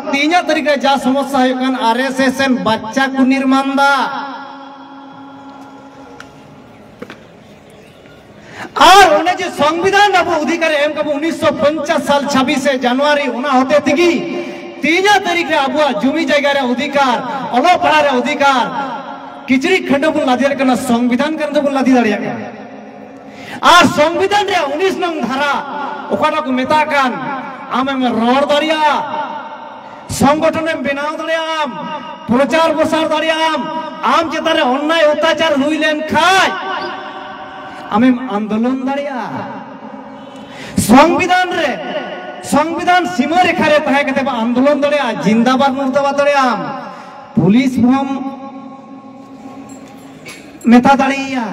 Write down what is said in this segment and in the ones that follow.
तीन तारीख जा समस्या आरएसएस बच्चा को निर्माण दा और उन्हें जो संविधान अब अधिकार एम कब 1950 साल 26 जनवरी उना होते थी तीन तारीख रे अब जमी जगह रे अधिकार अलो पढ़ा रे अधिकार किचरी खंड बन लादी रे संविधान के बन लादी दाड़िया और संविधान रे 19 नंग धारा ओकाटा को मेता कान आम में रोड दाड़िया संगठन में बनाव दाड़ियाम प्रचार प्रसार दाड़ियाम आम चेतारे अन्याय अत्याचार हुई लेन खाय आम आंदोलन दाड़िया संविधान सीमा रेखा रे तहे कते आंदोलन दाड़िया जिंदाबाद मुर्दाबाद दाड़ियाम पुलिस हम मेता दाड़िया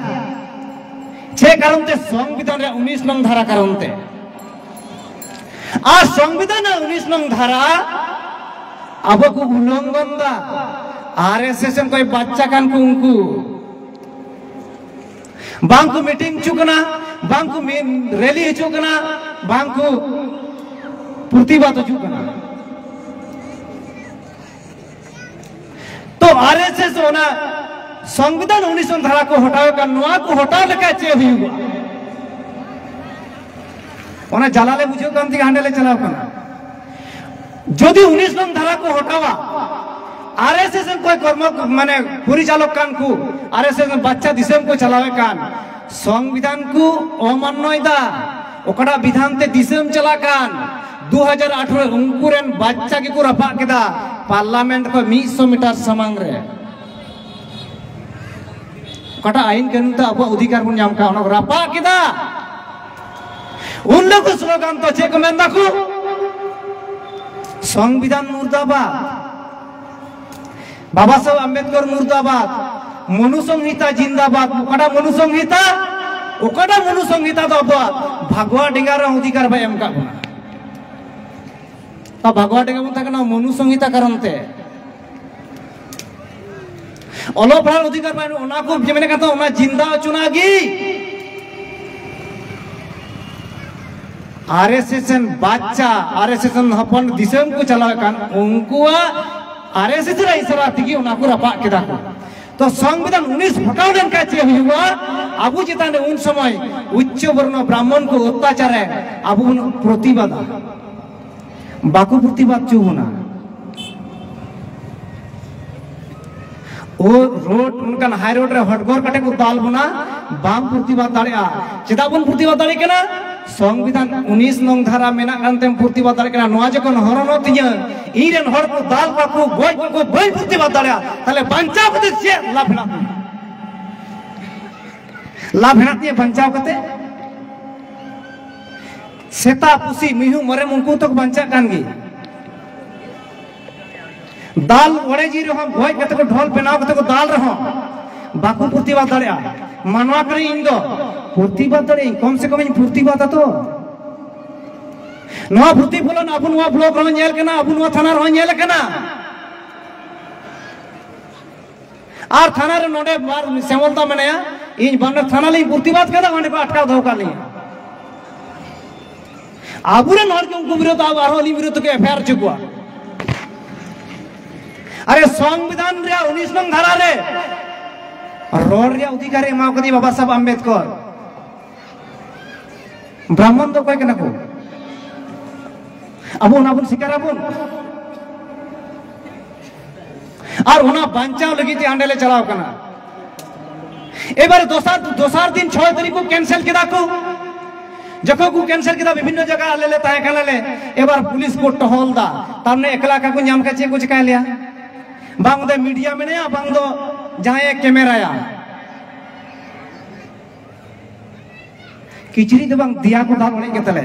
छे कारण ते संविधान रे 19 नंग धारा कारण ते आ संविधान 19 नंग धारा अब को उल्लंघन दा आरएसएस कोई बच्चा कान को उनको बांकु मीटिंग चुकना बांकु रैली चुकना बांकु प्रतिवाद चुकना तो आरएसएस होना संविधान 19 धारा को हटावे का नुआ को हटा लेका चे हुआ ओना जलाले बुझो कांति हांडेले चलाव कना যদি 19 নং ধারা को हटावा आरएसएस कोई कर्म माने परिचालक कान को आरएसएस बच्चा दिसम को चलावे कान संविधान को अमान्य दा ओकड़ा विधान ते दिसम चला कान 2018 उनकुरेन बच्चा के को रपा केदा पार्लियामेंट को 100 मीटर समांग रे ओकड़ा आईन कानून ता अब अधिकार बन जाम का ओना रपा केदा उन लोग स्लोगान तो चेक मेंदा को संविधान मुर्दाबाद बाबा साहब अम्बेडकर मुर्दाबाद मनुसंहिता जिंदाबाद ओकड़ा मनुसंहिता तो भगवा डिंगार अधिकार भाई एम का तो भगवा डिंगा मुता मनुसंहिता कारणते अलो पढ़ा अधिकार भाई ओना को जेमेने कहता ओना जिंदा चुनागी आरएसएस बच्चा आरएसएस हपन दिसम को चलावे कान उनकुआ आरएसएस रे इसरा तिगी उना को रपा केदा को तो संविधान 19 हटाव लेन का चे हुआ अबु चिताने उन समय उच्च वर्ण ब्राह्मण को अत्याचार है अबु प्रतिवाद बाकु प्रतिवाद चुना ओ रोड उनका हाई रोड रे हटगोर कटे को दाल बना बाम प्रतिवाद दाड़िया चिता बन प्रतिवाद दाड़ी केना संविधान 19 नंग धारा मेना कानतेम प्रतिवाद दाड़े केना नोआ जखन हरनो तिया इरेन हर को दाल को गोज को बई प्रतिवाद दाड़िया ताले बंचाव कते से लाभ हेनाती बंचाव कते सेता पुसी मिहु मरे मुंकु तक बंचा कानगी दाल वड़े जी रहो गोज कते को ढोल बनाव कते को दाल रहो बाकु प्रतिवाद दाड़िया मानवा करे इन दो प्रतिवाद दाड़े कम से कम इन प्रतिवाद तो नवा प्रतिफलन अब नवा ब्लॉक रहो नेल केना अब नवा थाना रहो नेल केना आर थाना रे नोडे बार सेवलता मेनया इन बन थाना ले प्रतिवाद केदा ओंडे को अटकाव दो काली आबुरे नोर के उनको विरोध अब आरो ली विरोध के एफआईआर चुकवा अरे संविधान रे 19 नंग धारा रे रोड रे अधिकार एमा कदी बाबा साहब अम्बेडकर ब्राह्मण तो कोई केना को अबुन अबुन शिकार अबुन और ओना बंचाव लगी ती हांडेले चलाव कना एबार दोसार दिन 6 तारीख को कैंसिल केदा को जको को कैंसिल केदा विभिन्न जगह ले ताहे कना ले एबार पुलिस को टहल दा तारने एकला का को नाम का चे को चिका लिया बांग दे मीडिया में ने बांग दो जहां कैमरा या किचरी दे बांग दिया को दाल ओने केतले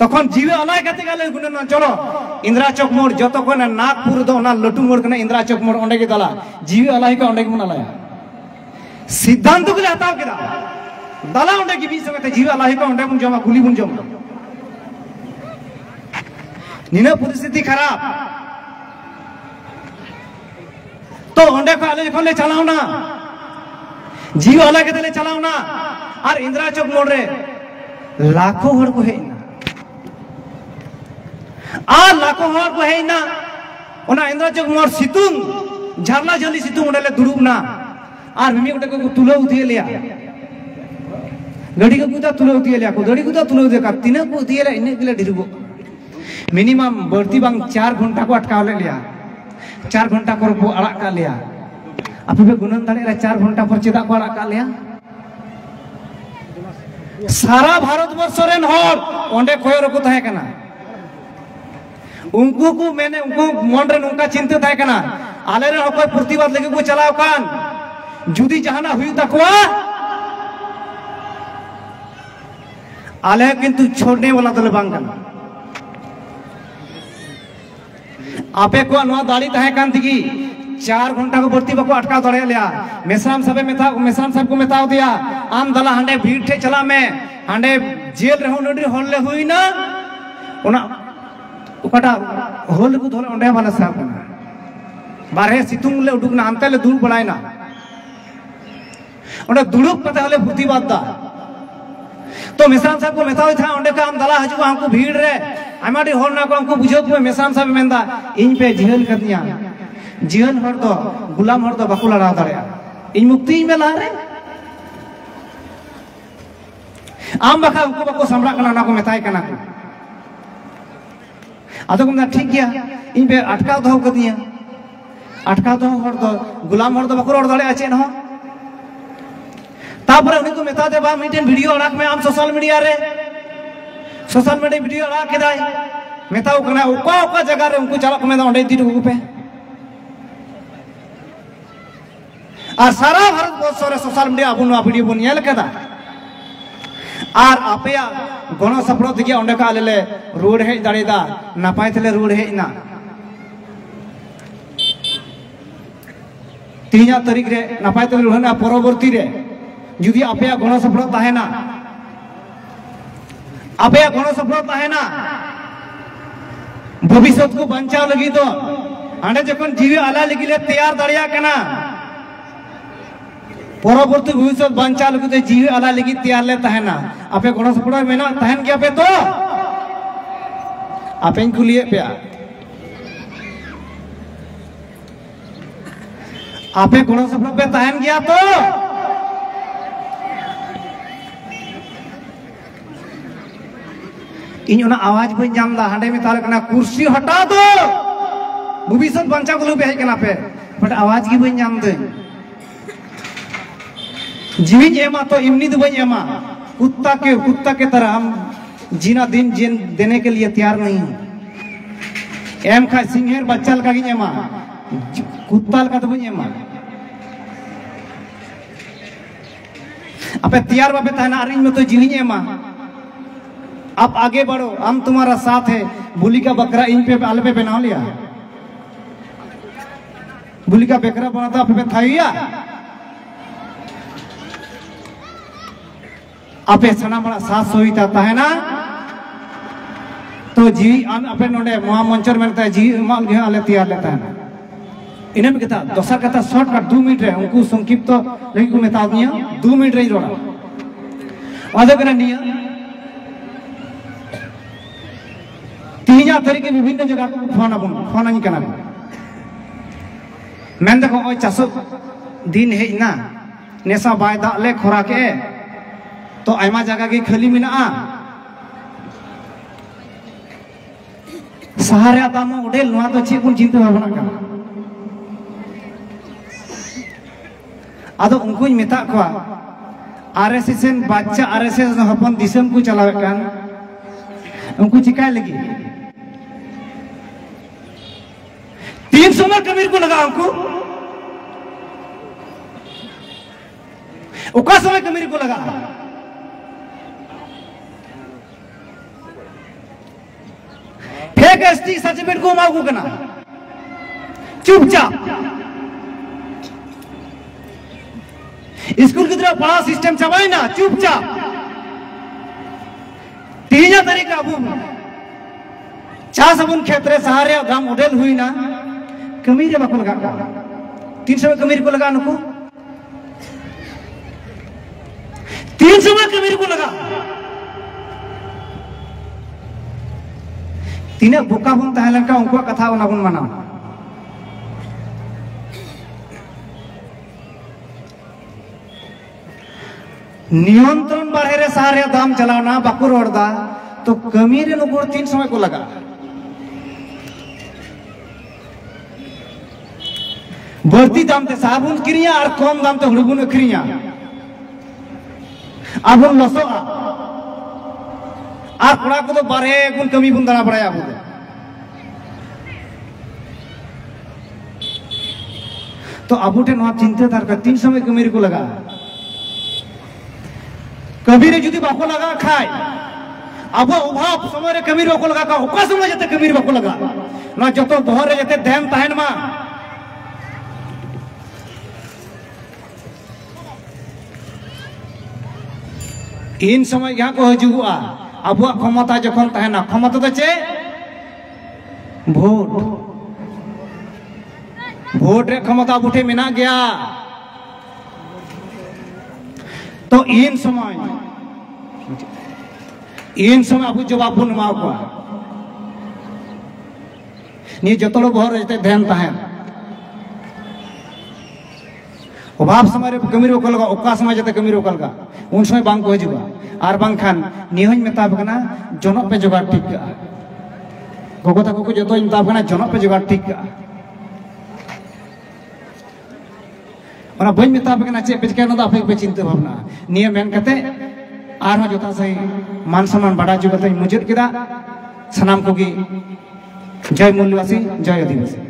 तखन जीवे अलाय कते गाले गुन चलो इंदिरा चौक मोड़ जतो को नागपुर दो ना लटू मोड़ कने इंदिरा चौक मोड़ ओंडे के दला जीवे अलाय का ओंडे के मन अलाय सिद्धांत को हटाव केदा दला ओंडे की बीच में जीवे अलाय का ओंडे बुन जमा गुली बुन जमा निना परिस्थिति खराब तो ओंडे को आले जखन ले चलाओ ना जीव अलाय के ले चलाओ ना और इंदिरा चौक मोड़ रे लाखों हड़ को है और लाखों हर को हेना ओना इंद्रजोग मोर सितुंग झारला जली सितुंग उडले दुड़ुबना और मिमी गोटे को तुलो उदिए लिया गड़ी को कुदा तुलो उदिए लिया को गड़ी कुदा तुलो उदिए का तीन को उदिए ले इने गिले ढिरगो मिनिमम बढ़ती बांग 4 घंटा को अटकाव ले लिया 4 घंटा को अड़ा का लिया आप पे गुणन दाड़े 4 घंटा पर चेदा को अड़ा का लिया सारा भारत वर्ष रेन हर ओंडे कोय रको तहे कना उनको को मैंने उनको मन रे उनका चिंता तहे कना आले रे कोई प्रतिवाद लगे को चलाव कान जुदी जहाना हुई तकवा आले किंतु छोड़ने वाला दल बांग कना आपे को नवा दाड़ी तहे कान थी 4 घंटा को बढ़ती बको अटका दड़े लिया मेसराम साहब को मेताव दिया आम दला हांडे भीड़ ठे चला में हांडे जेल रहो नडी होले हुई ना ओना उकटा होल को धोले ओंडे वाला साहब ना बारहे सितुंग ले उडुक ना अंते ले दूर पड़ाय ना ओंडे दुड़ुक पते हले प्रतिवाद दा तो मेसराम साहब को मेताव था ओंडे का आम दला हजू हमको भीड़ रे आमाडी होल ना को हमको बुझो को मेसराम साहब मेंदा इन पे जेल कदिया जीवन हर दो गुलाम हर दो बाकु लड़ा दाड़े इन मुक्ति में ला रे आम बखा उनको बाको सम्रा कना ना को मेताय कना को आदो को ना ठीक गया इन पे अटका दो कदिया अटका दो हर दो गुलाम हर दो बाकु लड़ा दाड़े आचे न तापर उनको मेता दे बा मीटेन वीडियो अड़ाक में आम सोशल मीडिया वीडियो अड़ा केदाय मेताओ कना ओका ओका जगह रे उनको चला को में ओंडे दी को पे और सारा भारत वर्ष रे सोशल मीडिया अब नवा वीडियो बन नेल केदा और आपया गण सफल दिगे ओंडे का आले रोड हेज दाड़ेदा नापाय थले रोड हेज ना 3 तारीख रे नापाय थले रोड ना परवर्ती रे जुदी आपया गण सफल ताहेना आपया गण सफल ताहेना भविष्य को बचाव लगी तो आंडे जखन जीवी आला लगी ले तैयार दाड़िया कना परवर्ती भविष्य बंचा लगे जीवी आला लगी तैयार ले तहना आपे गण सफल मेना तहन गया पे तो आपे कुलिए पे आपे गण सफल पे तहन गया तो इन ओना आवाज बन जामदा हांडे में ताले कना कुर्सी हटा दो भविष्य बंचा को पे कना पे बट आवाज की बन जाम दे जीवी एमा तो इमनी दो बन एमा कुत्ता के तरह हम जीना दिन जीन देने के लिए तैयार नहीं हूं एम खा सिंहेर बच्चा लगा गिन एमा कुत्ता लगा तो बन एमा अपे तैयार बाबे तहना अरिंग में तो जीवी एमा आप आगे बढ़ो हम तुम्हारा साथ है बुली का बकरा इन पे आल पे बना लिया बुली का बकरा बना था पे थाइया आपे सना बड़ा साथ सोईता है ना तो जी आपे नोडे महामंचर में जी माल गया आले तैयार लेता है इन्हें भी कहता दोसर कहता शॉर्टकट 2 मिनट रे उनको संक्षिप्त तो लगी को मेता दिया 2 मिनट रे रोड़ा वादे करना निया 3 तारीख के विभिन्न जगह को फोन नहीं करना मैं देखो ओय चासो दिन है ना नेसा बाय दा ले खोरा के तो आयमा जगह की खाली मिना सहारे दाम उडेल नवा तो चे चिंता भावना का आदो उनको मेता को आरएसएस बाच्चा आरएसएस हपन दिसम को चलावे कान उनको चिकाय लगी 300 में कमीर को लगा उनको उका समय कमीर को लगा फेक एसटी सर्टिफिकेट को मांगू करना चुपचाप स्कूल की तरह पढ़ा सिस्टम चबाई ना चुपचाप 3 तारीख अब चास अपन क्षेत्र सहारे दाम उडेल हुई ना कमीर बाको लगा 300 में कमीर को लगा नुको 300 में कमीर को लगा तीना बोका बन तहलन का उनको कथा ओना बन माना नियंत्रण बाढ़े रे सारे दाम चलावना बाकू रोड़दा तो कमी रे नुकुर 3 समय को लगा बढ़ती दाम ते साबुन किरिया और कम दाम ते हुड़बुन अखरिया आबुन लसोआ और कोड़ा को तो बारे गुण कमी बुन दाना पड़ाया आबु तो आबु ठे नवा चिंता तार का 3 समय कमी को लगा कभी रे जुदी बाको लगा खाए अब अभाव समय रे कमी बाको लगा का ओका समय जते कमी बाको लगा ना जतो बहर रे जते ध्यान तहन मा इन समय यहाँ को हजुआ अब क्षमता जखन तहना क्षमता तो चे भोट भोट रे क्षमता उठे मेना गया तो इन समय अब जवाब बन मा को नि जतलो बहर जते ध्यान तहन अभाव समय रे कमी रोकल लगा ओका समय जते कमी रोकल लगा उन समय बांग को हजुआ आर बांग खान निहन मेता बकना जनक पे जोगाड़ ठीक का गोगो तको को जतो मेता बकना जनक पे जोगाड़ ठीक का और बन मेता बकना चे पे केना दा पे चिंता भावना नियम मेन कते आर हो जोता सही मान सम्मान बड़ा जुगते मुजुद किदा सनाम को की जय मूल्यवासी जय आदिवासी।